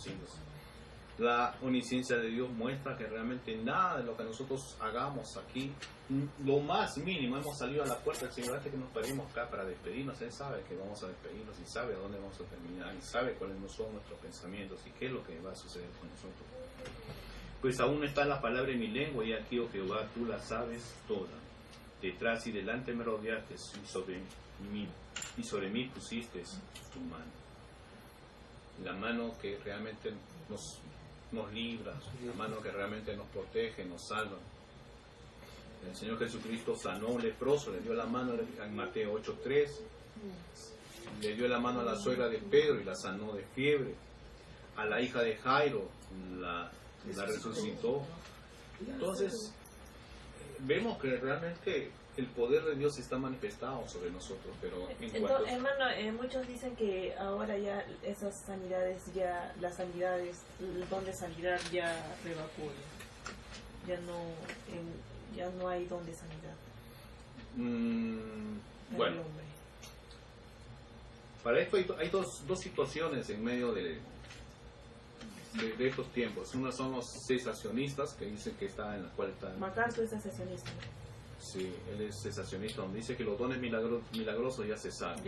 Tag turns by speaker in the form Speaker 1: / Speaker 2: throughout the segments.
Speaker 1: bendecidos. La omnisciencia de Dios muestra que realmente nada de lo que nosotros hagamos aquí, lo más mínimo, hemos salido a la puerta del Señor antes que nos paremos acá para despedirnos. Él sabe que vamos a despedirnos y sabe a dónde vamos a terminar y sabe cuáles no son nuestros pensamientos y qué es lo que va a suceder con nosotros. Pues aún está la palabra en mi lengua y aquí, oh Jehová, tú la sabes toda. Detrás y delante me rodeaste y sobre mí pusiste tu mano. La mano que realmente nos libra, la mano que realmente nos protege, nos salva. El Señor Jesucristo sanó a un leproso, le dio la mano en Mateo 8:3, le dio la mano a la suegra de Pedro y la sanó de fiebre. A la hija de Jairo la resucitó. Entonces, vemos que realmente el poder de Dios está manifestado sobre nosotros, pero
Speaker 2: hermano, muchos dicen que ahora ya esas sanidades, el don de sanidad ya rebajó, ya no hay don de sanidad.
Speaker 1: Bueno, para esto hay dos situaciones en medio de estos tiempos. Una son los cesacionistas, que dicen que está en la cual está...
Speaker 2: MacArthur es cesacionista.
Speaker 1: Sí, él es cesacionista, donde dice que los dones milagrosos ya cesaron.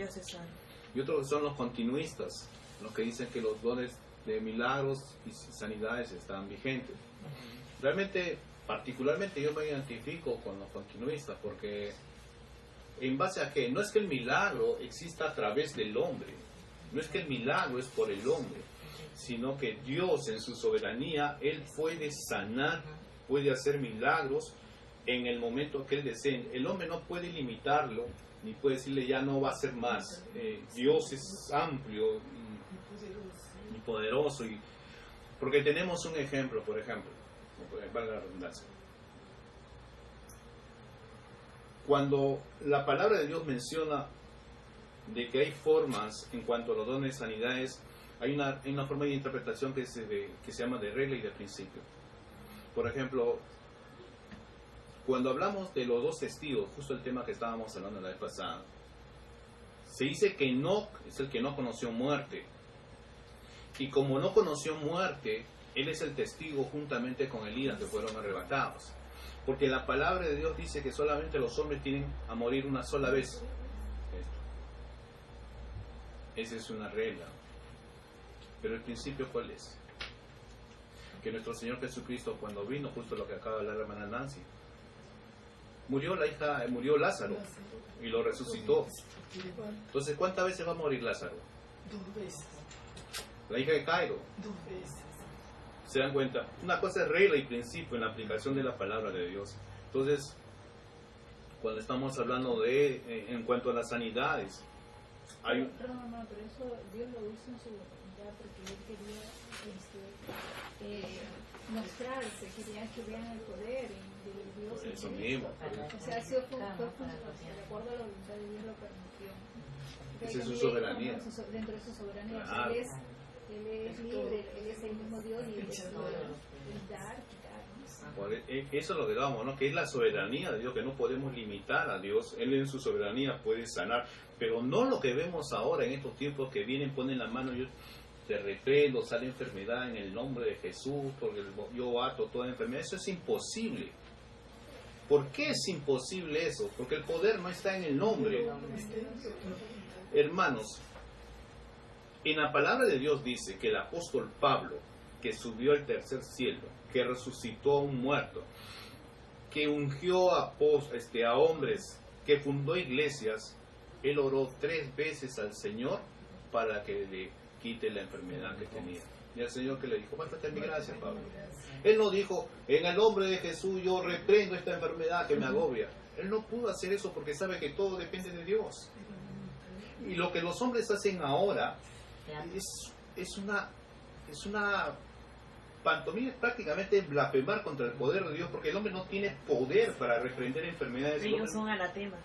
Speaker 1: Y otros son los continuistas, los que dicen que los dones de milagros y sanidades están vigentes. Realmente, particularmente yo me identifico con los continuistas, porque en base a que no es que el milagro exista a través del hombre, no es que el milagro es por el hombre, sino que Dios en su soberanía, Él puede sanar, puede hacer milagros en el momento que Él desee. El hombre no puede limitarlo, ni puede decirle ya no va a ser más. Dios es amplio y poderoso. Porque tenemos un ejemplo, por ejemplo, valga la redundancia. Cuando la palabra de Dios menciona de que hay formas en cuanto a los dones de sanidades, hay una forma de interpretación que se llama de regla y de principio. Por ejemplo, cuando hablamos de los dos testigos, justo el tema que estábamos hablando la vez pasada, se dice que Enoc es el que no conoció muerte. Y como no conoció muerte, él es el testigo juntamente con Elías que fueron arrebatados. Porque la palabra de Dios dice que solamente los hombres tienen a morir una sola vez. Esa es una regla. Pero el principio, ¿cuál es? Que nuestro Señor Jesucristo, cuando vino, justo lo que acaba de hablar la hermana Nancy, murió Lázaro y lo resucitó. Entonces, ¿cuántas veces va a morir Lázaro?
Speaker 3: 2 veces.
Speaker 1: La hija de Jairo.
Speaker 3: 2 veces.
Speaker 1: ¿Se dan cuenta? Una cosa es regla y principio en la aplicación de la palabra de Dios. Entonces, cuando estamos hablando en cuanto a las sanidades, hay...
Speaker 4: Perdón, hermano, pero eso Dios lo hizo en su voluntad porque Él quería mostrarse, quería que vean el poder de Dios.
Speaker 1: Por eso mismo.
Speaker 4: O sea, fue de acuerdo a la voluntad de Dios lo permitió.
Speaker 1: Esa es su soberanía.
Speaker 4: Dentro de su soberanía.
Speaker 1: Claro.
Speaker 4: Él es libre, Él es el mismo Dios y Él es dar, quitar.
Speaker 1: Eso es lo que damos, ¿no? Que es la soberanía de Dios, que no podemos limitar a Dios. Él en su soberanía puede sanar, pero no lo que vemos ahora en estos tiempos que vienen, ponen la mano, yo te reprendo, sale enfermedad en el nombre de Jesús, porque yo ato toda enfermedad. Eso es imposible. ¿Por qué es imposible eso? Porque el poder no está en el nombre. Hermanos, en la palabra de Dios dice que el apóstol Pablo, que subió al tercer cielo, que resucitó a un muerto, que ungió a hombres, que fundó iglesias, él oró 3 veces al Señor para que le quite la enfermedad que tenía. Y el Señor que le dijo, bástate en mi gracia, Pablo. Él no dijo, en el nombre de Jesús yo reprendo esta enfermedad que me agobia. Él no pudo hacer eso porque sabe que todo depende de Dios. Y lo que los hombres hacen ahora es una pantomima, prácticamente blasfemar contra el poder de Dios, porque el hombre no tiene poder para reprender enfermedades.
Speaker 2: Ellos son anatema.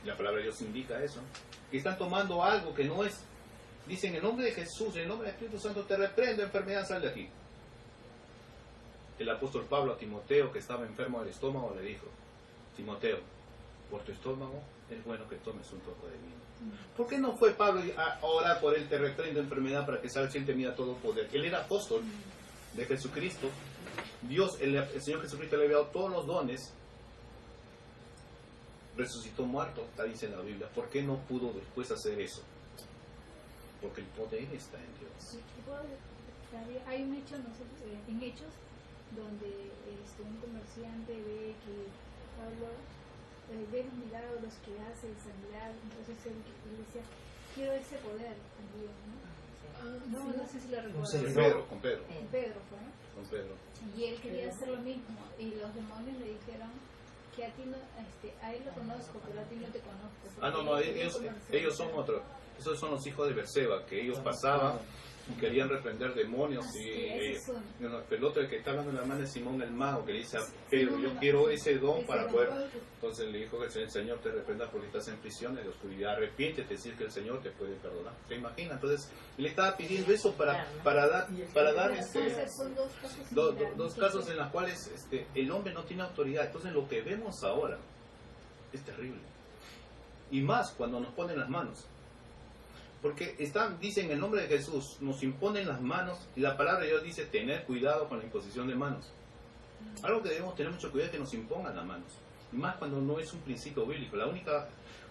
Speaker 1: La palabra de Dios indica eso, que están tomando algo que no es. Dicen, en el nombre de Jesús, en el nombre del Espíritu Santo, te reprendo, enfermedad, sal de aquí. El apóstol Pablo a Timoteo, que estaba enfermo del estómago, le dijo, Timoteo, por tu estómago es bueno que tomes un poco de vino. ¿Por qué no fue Pablo a orar por él, te reprendo enfermedad para que sabes que él tenía todo poder? Él era apóstol de Jesucristo. Dios, el Señor Jesucristo le había dado todos los dones. Resucitó muerto, está dice en la Biblia. ¿Por qué no pudo después hacer eso? Porque el poder está en Dios.
Speaker 4: Hay un hecho, no sé, en Hechos, donde un comerciante ve que Pablo ve los milagros que hace, sanidad, entonces él decía, quiero ese poder también, ¿no? No sé si lo recuerdo.
Speaker 1: Con Pedro.
Speaker 4: Con Pedro fue, ¿no?
Speaker 1: Con Pedro.
Speaker 4: Y él quería hacer lo mismo, y los demonios le dijeron que a ti no, a él lo conozco, pero a ti no te conozco.
Speaker 1: No, ellos son otros. Esos son los hijos de Berseba, que ellos pasaban y querían reprender demonios. Pero el otro, el que está hablando de la hermana es Simón el mago, que le dice a Pedro, yo quiero ese don para poder. Entonces le dijo que el Señor te reprenda porque estás en prisión, en la oscuridad, arrepiéntete, decir que el Señor te puede perdonar. ¿Se imagina? Entonces le estaba pidiendo eso para dar dos casos en los cuales el hombre no tiene autoridad. Entonces lo que vemos ahora es terrible. Y más cuando nos ponen las manos. Porque dicen en el nombre de Jesús, nos imponen las manos, y la palabra de Dios dice tener cuidado con la imposición de manos. Algo que debemos tener mucho cuidado es que nos impongan las manos. Y más cuando no es un principio bíblico. La única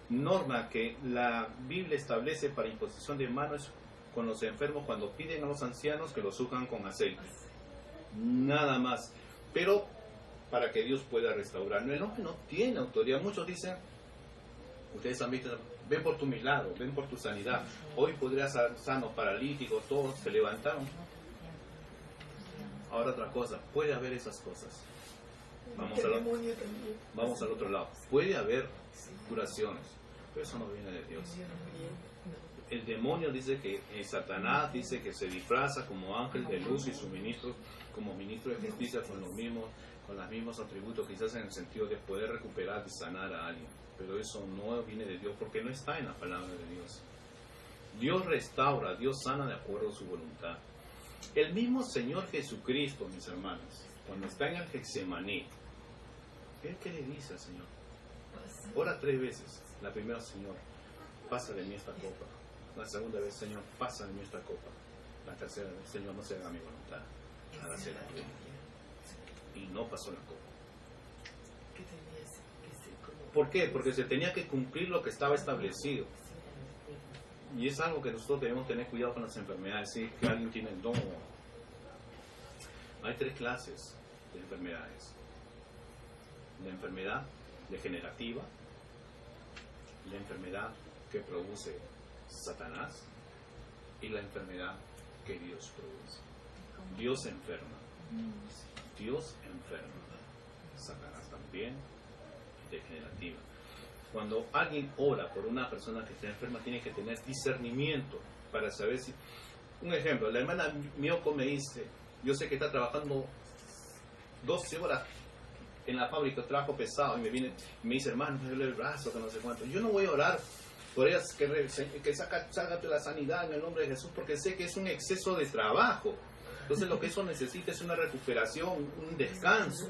Speaker 1: norma que la Biblia establece para imposición de manos es con los enfermos cuando piden a los ancianos que los unjan con aceite. Nada más. Pero para que Dios pueda restaurar. El hombre no tiene autoridad. Muchos dicen, ustedes han visto, ven por tu milagro, ven por tu sanidad. Hoy podrías ser sanos, paralíticos, todos se levantaron. Ahora otra cosa, puede haber esas cosas. Vamos al otro lado. Puede haber curaciones, pero eso no viene de Dios. El demonio dice que Satanás dice que se disfraza como ángel de luz y sus ministros como ministro de justicia con los mismos atributos, quizás en el sentido de poder recuperar y sanar a alguien. Pero eso no viene de Dios porque no está en la palabra de Dios. Dios restaura, Dios sana de acuerdo a su voluntad. El mismo Señor Jesucristo, mis hermanos, cuando está en el Getsemaní, ¿qué le dice al Señor? Ora 3 veces. La primera, Señor, pasa de mí esta copa. La segunda vez, Señor, pasa de mí esta copa. La tercera vez, Señor, no se haga mi voluntad, hágase la tuya. Y no pasó la copa. ¿Por qué? Porque se tenía que cumplir lo que estaba establecido. Y es algo que nosotros debemos tener cuidado con las enfermedades. Si que alguien tiene el don. Hay 3 clases de enfermedades. La enfermedad degenerativa, la enfermedad que produce Satanás y la enfermedad que Dios produce. Dios enferma. Dios enferma. Satanás también. Degenerativa. Cuando alguien ora por una persona que está enferma, tiene que tener discernimiento para saber si... Un ejemplo, la hermana Miyoko me dice, yo sé que está trabajando 12 horas en la fábrica, trabajo pesado, y me dice, hermano, me duele el brazo, que no sé cuánto. Yo no voy a orar por ella que salga la sanidad en el nombre de Jesús, porque sé que es un exceso de trabajo. Entonces lo que eso necesita es una recuperación, un descanso,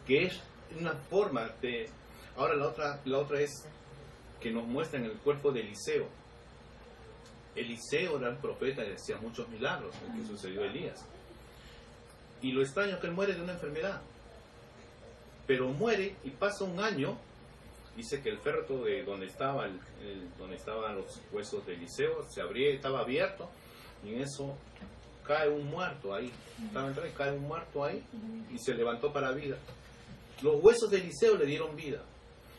Speaker 1: que es una forma de... Ahora la otra es que nos muestra en el cuerpo de Eliseo. Eliseo era un profeta y hacía muchos milagros, el que sucedió a Elías. Y lo extraño es que él muere de una enfermedad. Pero muere y pasa un año. Dice que el féretro de donde estaban los huesos de Eliseo estaba abierto, y en eso cae un muerto ahí. Cae un muerto ahí y se levantó para vida. Los huesos de Eliseo le dieron vida.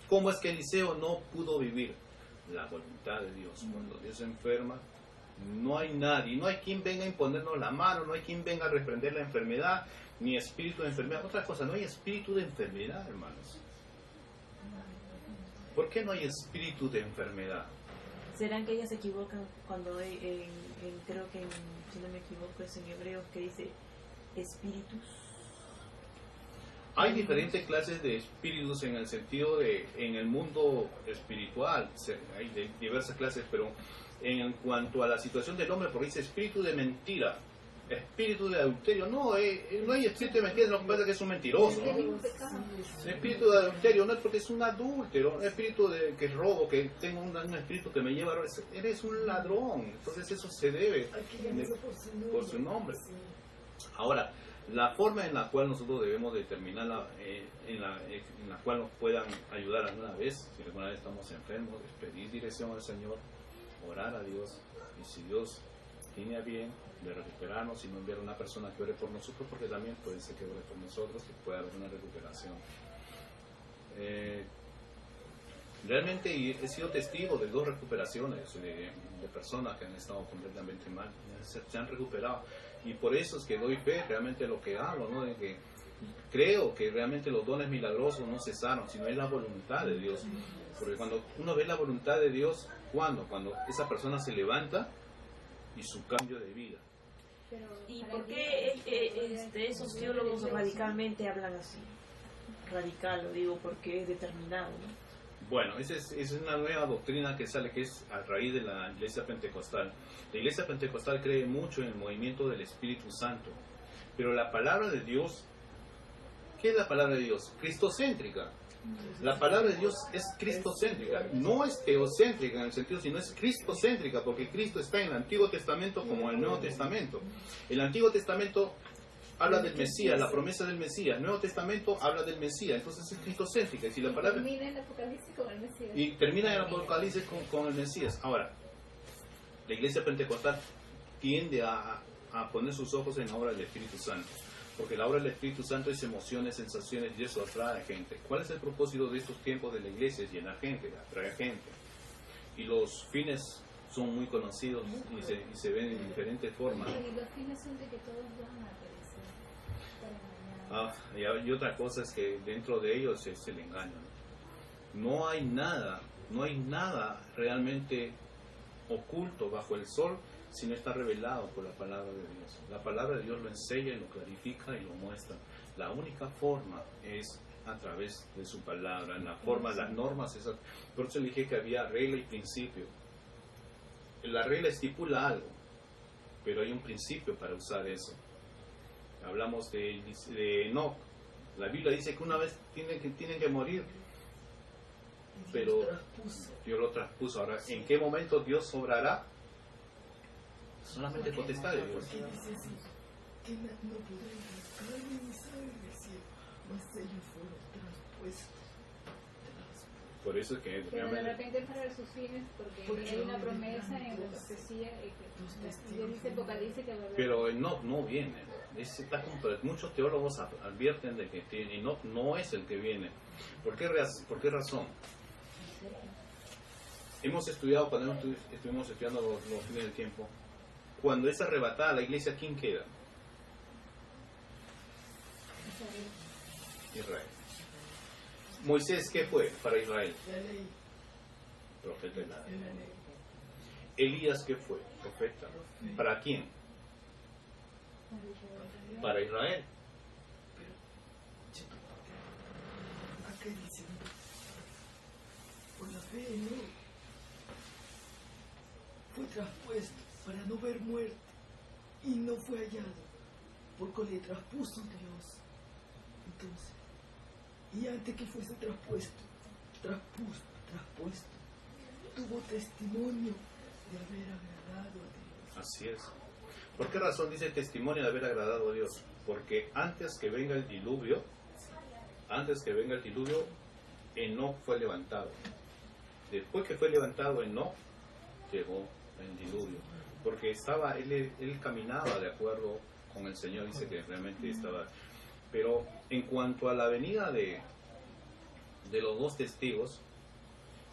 Speaker 1: ¿Cómo es que Eliseo no pudo vivir? La voluntad de Dios. Cuando Dios se enferma, no hay nadie, no hay quien venga a imponernos la mano, no hay quien venga a reprender la enfermedad, ni espíritu de enfermedad. Otra cosa, no hay espíritu de enfermedad, hermanos. ¿Por qué no hay espíritu de enfermedad?
Speaker 2: ¿Serán que ellas se equivocan cuando creo que si no me equivoco es en Hebreos que dice espíritus?
Speaker 1: Hay diferentes clases de espíritus en el sentido de, en el mundo espiritual, hay diversas clases, pero en cuanto a la situación del hombre, porque dice espíritu de mentira, espíritu de adulterio. No, no hay espíritu de mentira, lo que pasa es que es un mentiroso. ¿no? El espíritu de adulterio no es porque es un adúltero, un espíritu de que robo, que tengo un espíritu que me lleva a... Eres un ladrón, entonces eso se debe por su nombre. Ahora, la forma en la cual nosotros debemos determinar, en la cual nos puedan ayudar alguna vez, si alguna vez estamos enfermos, es pedir dirección al Señor, orar a Dios, y si Dios tiene a bien de recuperarnos y no enviar a una persona que ore por nosotros, porque también puede ser que ore por nosotros y pueda haber una recuperación. Realmente he sido testigo de 2 recuperaciones de personas que han estado completamente mal, se han recuperado, y por eso es que doy fe realmente a lo que hablo, ¿no? De que creo que realmente los dones milagrosos no cesaron, sino es la voluntad de Dios, porque cuando uno ve la voluntad de Dios, cuando esa persona se levanta y su cambio de vida.
Speaker 2: ¿Y por qué esos teólogos radicalmente hablan así? Radical, lo digo porque es determinado, ¿no?
Speaker 1: Bueno, esa es una nueva doctrina que sale, que es a raíz de la Iglesia Pentecostal. La Iglesia Pentecostal cree mucho en el movimiento del Espíritu Santo, pero la palabra de Dios, ¿qué es la palabra de Dios? Cristocéntrica. La palabra de Dios es cristocéntrica, no es teocéntrica en el sentido, sino es cristocéntrica, porque Cristo está en el Antiguo Testamento como en el Nuevo Testamento. El Antiguo Testamento habla del Mesías, la promesa del Mesías. El Nuevo Testamento habla del Mesías, entonces es cristocéntrica. Y si la palabra
Speaker 4: termina en el Apocalipsis con el Mesías.
Speaker 1: Y termina en el Apocalipsis con el Mesías. Ahora, la Iglesia Pentecostal tiende a poner sus ojos en la obra del Espíritu Santo, porque la obra del Espíritu Santo es emociones, sensaciones, y eso atrae a gente. ¿Cuál es el propósito de estos tiempos de la Iglesia? Es llenar gente, atraer gente. Y los fines son muy conocidos y se ven en diferentes formas.
Speaker 4: Y los fines son de que todos van a aparecer para engañar.
Speaker 1: Y otra cosa es que dentro de ellos es el engaño. No hay nada realmente oculto bajo el sol si no está revelado por la palabra de Dios. La palabra de Dios lo enseña y lo clarifica y lo muestra. La única forma es a través de su palabra. Las normas, por eso le dije que había regla y principio. La regla estipula algo, pero hay un principio para usar eso. Hablamos de Enoc. La Biblia dice que una vez tienen que morir, pero Dios lo traspuso. Ahora, ¿en qué momento Dios obrará? Solamente potestad de Dios.
Speaker 3: Que no podrán buscar ni saber del cielo, mas ellos fueron traspuestos.
Speaker 1: Por eso es que
Speaker 4: Pero de
Speaker 1: realmente...
Speaker 4: repente para sus fines, porque hay una promesa en la profecía que dice Apocalipsis que va a haber.
Speaker 1: Pero Enoc no viene. Muchos teólogos advierten de que Enoc no es el que viene. ¿Por qué razón? Hemos estudiado, cuando estuvimos estudiando los fines del tiempo, cuando es arrebatada la iglesia, ¿quién queda? Israel. Moisés, ¿qué fue para Israel?
Speaker 3: La ley,
Speaker 1: Profeta de la ley.
Speaker 3: la ley.
Speaker 1: Elías, ¿qué fue? Profeta. ¿Para quién? Para Israel.
Speaker 3: Chito, acá dice, por la fe no fue traspuesto para no ver muerte y no fue hallado porque le traspuso Dios. Entonces, y antes que fuese traspuesto, tuvo testimonio de haber agradado a Dios.
Speaker 1: Así es. ¿Por qué razón dice testimonio de haber agradado a Dios? Porque antes que venga el diluvio, Enoc fue levantado. Después que fue levantado Enoc, llegó el diluvio. Porque él caminaba de acuerdo con el Señor, dice que realmente estaba. Pero en cuanto a la venida de los 2 testigos,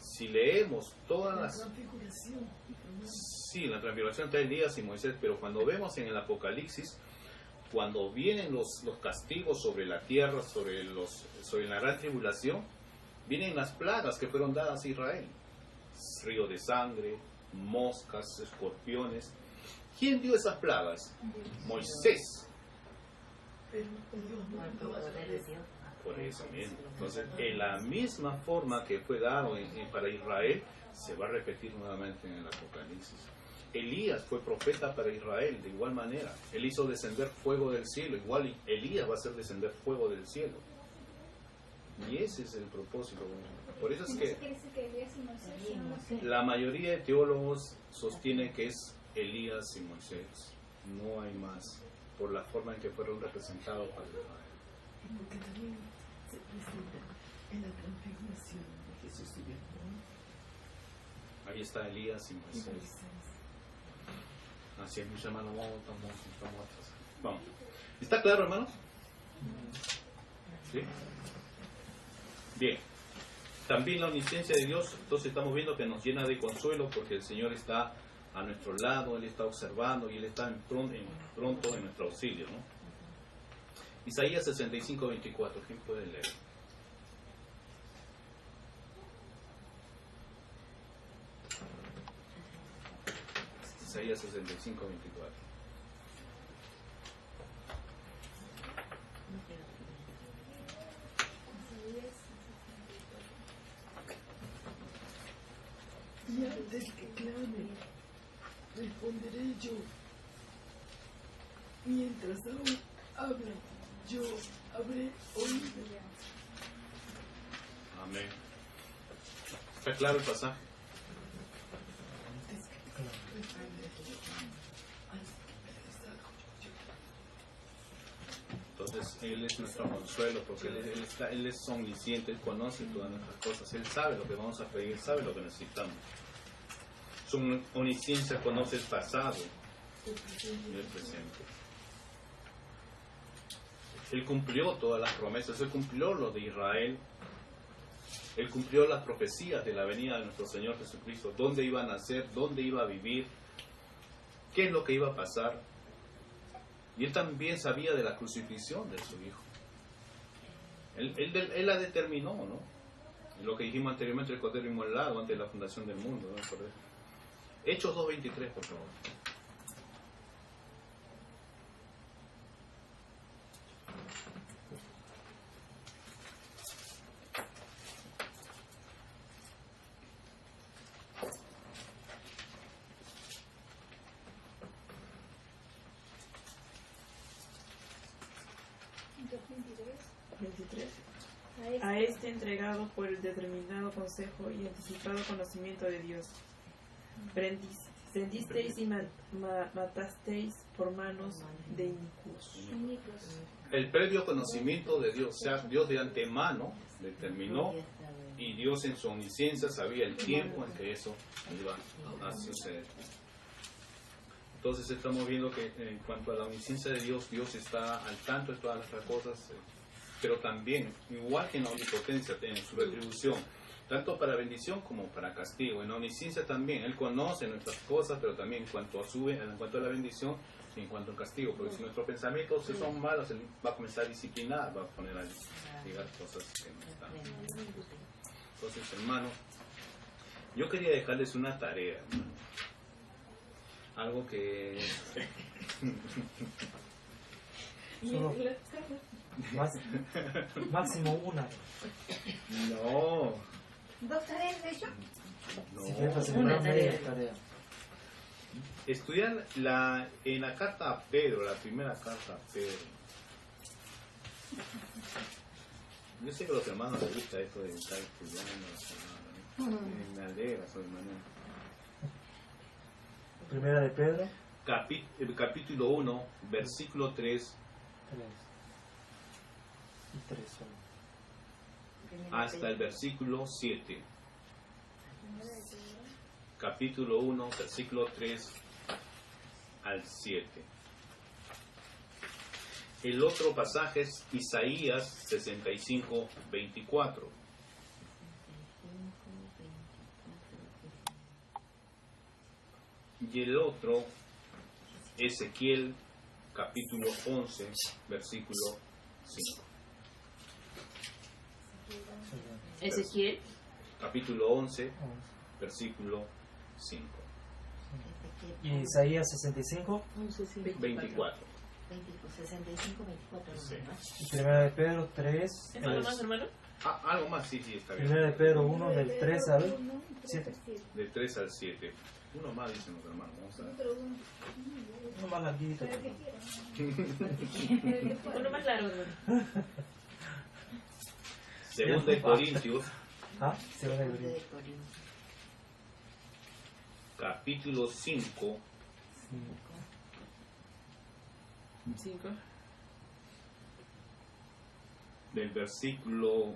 Speaker 1: si leemos todas
Speaker 3: La
Speaker 1: las...
Speaker 3: transfiguración.
Speaker 1: Sí, la transfiguración está Elías y Moisés, pero cuando vemos en el Apocalipsis, cuando vienen los castigos sobre la tierra, sobre la gran tribulación, vienen las plagas que fueron dadas a Israel. Río de sangre, moscas, escorpiones. ¿Quién dio esas plagas? Moisés.
Speaker 3: Pero Dios no daba la vez.
Speaker 1: Por eso mismo. Entonces, en la misma forma que fue dado para Israel, se va a repetir nuevamente en el Apocalipsis. Elías fue profeta para Israel de igual manera. Él hizo descender fuego del cielo. Igual Elías va a hacer descender fuego del cielo. Y ese es el propósito. Por eso es que la mayoría de teólogos sostienen que es Elías y Moisés. No hay más. Por la forma en que fueron representados para Israel.
Speaker 3: Porque también se presenta en la transfiguración de Jesús subiendo.
Speaker 1: Ahí está Elías y Moisés. Así es, mis hermanos, vamos. ¿Está claro, hermanos? ¿Sí? Bien. También la omnisciencia de Dios, entonces estamos viendo que nos llena de consuelo porque el Señor está a nuestro lado, Él está observando y Él está pronto en nuestro auxilio, ¿no? Isaías 65:24, ¿quién puede leer? Isaías 65:24.
Speaker 3: Y antes que clame, responderé yo. Mientras aún habla, yo habré oído.
Speaker 1: Amén. ¿Está claro el pasaje?
Speaker 3: Antes que clame, responderé yo. Antes que me deshago, yo.
Speaker 1: Entonces Él es nuestro consuelo porque Él es omnisciente, Él conoce todas nuestras cosas, Él sabe lo que vamos a pedir, sabe lo que necesitamos. Su omnisciencia conoce el pasado y el presente. Él cumplió todas las promesas, Él cumplió lo de Israel, Él cumplió las profecías de la venida de nuestro Señor Jesucristo, dónde iba a nacer, dónde iba a vivir, qué es lo que iba a pasar. Y Él también sabía de la crucifixión de su Hijo. Él la determinó, ¿no? Lo que dijimos anteriormente, el Cordero inmolado antes de la fundación del mundo, ¿no? Hechos 2:23, por favor.
Speaker 2: A este entregado por el determinado consejo y anticipado conocimiento de Dios, prendisteis y matasteis por manos de inicuos.
Speaker 1: El previo conocimiento de Dios, o sea, Dios de antemano determinó y Dios en su omnisciencia sabía el tiempo en que eso iba a suceder. Entonces estamos viendo que en cuanto a la omnisciencia de Dios, Dios está al tanto de todas nuestras cosas, pero también, igual que en la omnipotencia, en su retribución, tanto para bendición como para castigo. En la omnisciencia también, Él conoce nuestras cosas, pero también en cuanto a la bendición y en cuanto al castigo, porque si nuestros pensamientos son malos, Él va a comenzar a disciplinar, va a poner a llegar cosas que no están. Entonces, hermano, yo quería dejarles una tarea, hermano. Algo que...
Speaker 5: Solo máximo una.
Speaker 1: No.
Speaker 6: ¿2 tareas de hecho?
Speaker 5: Si quieres
Speaker 1: No.
Speaker 5: hacer
Speaker 6: Una
Speaker 5: tarea.
Speaker 1: Estudiar en la carta a Pedro, la primera carta a Pedro. Yo sé que a los hermanos les gusta esto de estar estudiando la palabra, ¿no? Me alegra, soy hermano.
Speaker 5: Primera de Pedro.
Speaker 1: Capítulo 1, versículo 3
Speaker 5: y 3
Speaker 1: hasta el versículo 7. Capítulo 1, versículo 3 al 7. El otro pasaje es Isaías 65, 24. Y el otro, Ezequiel, capítulo 11, versículo 5.
Speaker 2: Ezequiel,
Speaker 1: Capítulo 11, versículo 5.
Speaker 5: Y Isaías 65
Speaker 1: 24.
Speaker 6: 65, 24.
Speaker 1: Sí.
Speaker 5: y Primera de Pedro 3.
Speaker 2: ¿es algo más, hermano?
Speaker 1: Algo más, sí, está bien.
Speaker 5: Primera de Pedro 1 del 3 al 7.
Speaker 1: Del 3 al 7. Uno más dicen los hermanos, vamos a ver.
Speaker 4: Otro uno.
Speaker 5: Uno más larguito.
Speaker 4: Pero el que quiera.
Speaker 2: Uno más largo.
Speaker 1: Segunda de Corintios,
Speaker 5: Ah, segunda de
Speaker 6: Segunda
Speaker 5: Corintios.
Speaker 6: de Corintios.
Speaker 1: capítulo 5,
Speaker 2: 5.
Speaker 1: del versículo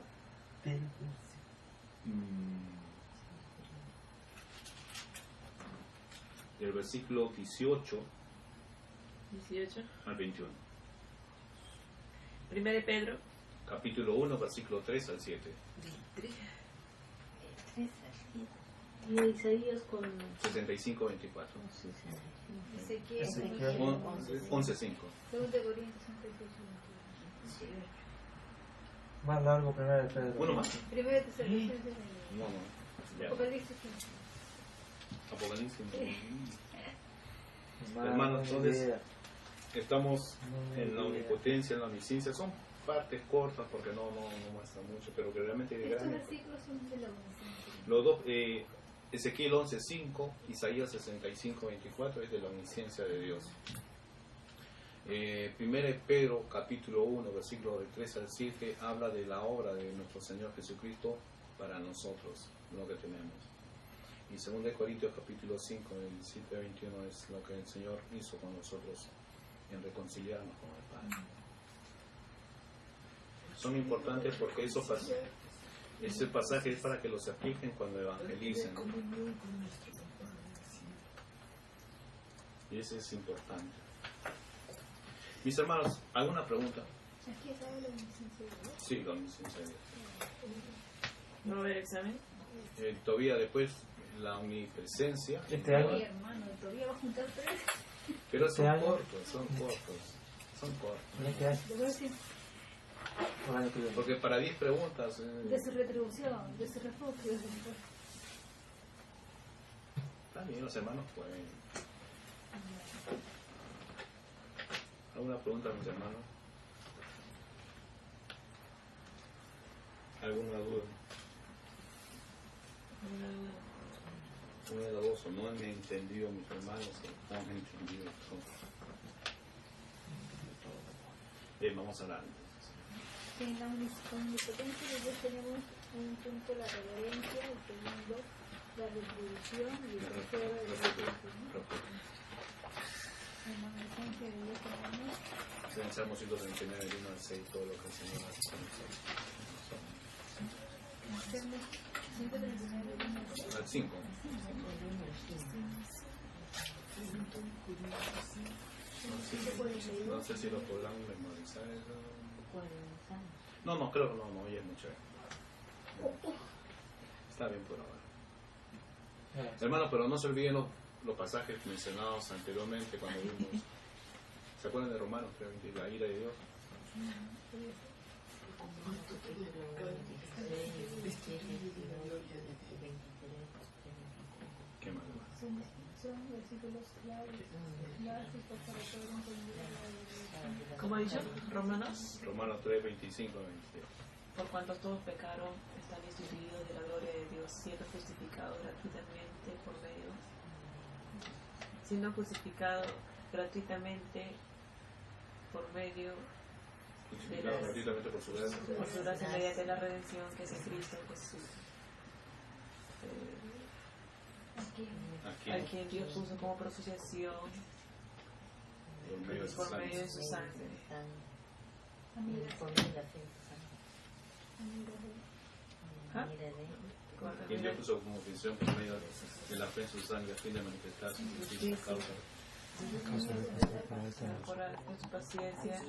Speaker 1: del versículo 18
Speaker 2: 18.
Speaker 1: al 21.
Speaker 2: Primera de Pedro.
Speaker 1: Capítulo 1, versículo 3 al 7.
Speaker 6: 3
Speaker 7: Y Isaías con
Speaker 1: 65, 24.
Speaker 4: Ezequiel.
Speaker 5: Ezequiel.
Speaker 1: 11, 5.
Speaker 4: Segunda de Corintios 18.
Speaker 5: Más largo, primera de Pedro.
Speaker 1: Uno más.
Speaker 4: Primera de Tesalonicenses.
Speaker 1: No, no. Ya.
Speaker 4: Apocalipsis.
Speaker 1: Apocalipsis.
Speaker 5: Más
Speaker 1: Hermano, entonces,
Speaker 5: idea.
Speaker 1: estamos
Speaker 5: No
Speaker 1: en la
Speaker 5: idea.
Speaker 1: omnipotencia, en la omnisciencia. Son partes cortas porque no muestra mucho, pero que realmente de
Speaker 4: Estos
Speaker 1: gran.
Speaker 4: versículos son de la omnisciencia.
Speaker 1: Los dos, Ezequiel 11, 5, Isaías 65, 24 es de la omnisciencia de Dios. Primera de Pedro, capítulo 1, versículo del 3 al 7, habla de la obra de nuestro Señor Jesucristo para nosotros, lo que tenemos. Y segunda de Corintios, capítulo 5, del 17 al 21, es lo que el Señor hizo con nosotros en reconciliarnos con el Padre. Son importantes porque ese pasaje es para que los apliquen cuando evangelicen.
Speaker 3: Comunión con nuestro Padre, sí.
Speaker 1: Y eso es importante. Mis hermanos, ¿alguna pregunta?
Speaker 4: Aquí está la omnisciencia de Dios.
Speaker 1: Sí, la omnisciencia de Dios.
Speaker 2: ¿No va a haber examen?
Speaker 1: Todavía después la omnipresencia.
Speaker 5: Este año.
Speaker 4: Mi hermano, todavía va a juntar 3.
Speaker 1: Pero
Speaker 5: Este
Speaker 1: son
Speaker 5: año.
Speaker 1: cortos.
Speaker 5: ¿En este año?
Speaker 4: Después sí,
Speaker 5: O el año que viene.
Speaker 1: Porque para 10 preguntas.
Speaker 4: de su retribución, de su refugio.
Speaker 1: También los hermanos pueden. ¿Alguna pregunta, mis hermanos? ¿Alguna duda? Una de dos, o no han entendido, mis hermanos, o no han entendido. Bien, vamos a hablar.
Speaker 4: En la omnipotencia de Dios tenemos un punto, la reverencia, el segundo, la retribución y el tercero, el refugio. En la omnisciencia de Dios tenemos
Speaker 1: En Salmo 139, del 1 al 6, todo lo que el Señor hace con nosotros.
Speaker 4: Salmo 139, del 1 al 6.
Speaker 1: Al 5. No sé si lo podrán memorizar. No, creo que no, ya es mucho. Está bien por ahora. Hermano, pero no se olviden los pasajes mencionados anteriormente cuando vimos. ¿Se acuerdan de Romanos 3:20? La ira de Dios. ¿Qué más?
Speaker 4: Son versículos claves, básicos para poder entender la reverencia.
Speaker 2: ¿Cómo ha dicho? Romanos.
Speaker 1: Romanos 3:25 al 22.
Speaker 2: Por cuanto todos pecaron, están destituidos de la gloria de Dios, siendo justificados gratuitamente por medio. Siendo justificado gratuitamente por medio
Speaker 1: Justificados gratuitamente por su gracia.
Speaker 2: por su gracia mediante la redención que es en Cristo Jesús.
Speaker 4: Aquí,
Speaker 1: Aquí,
Speaker 2: A quien Dios puso como propiciación
Speaker 1: por medio de su
Speaker 2: por medio de
Speaker 1: sangre.
Speaker 2: su sangre. ¿Ah?
Speaker 1: Quien Dios puso como propiciación por medio de la fe en su sangre, a fin de manifestar su justicia a causa
Speaker 2: Por su paciencia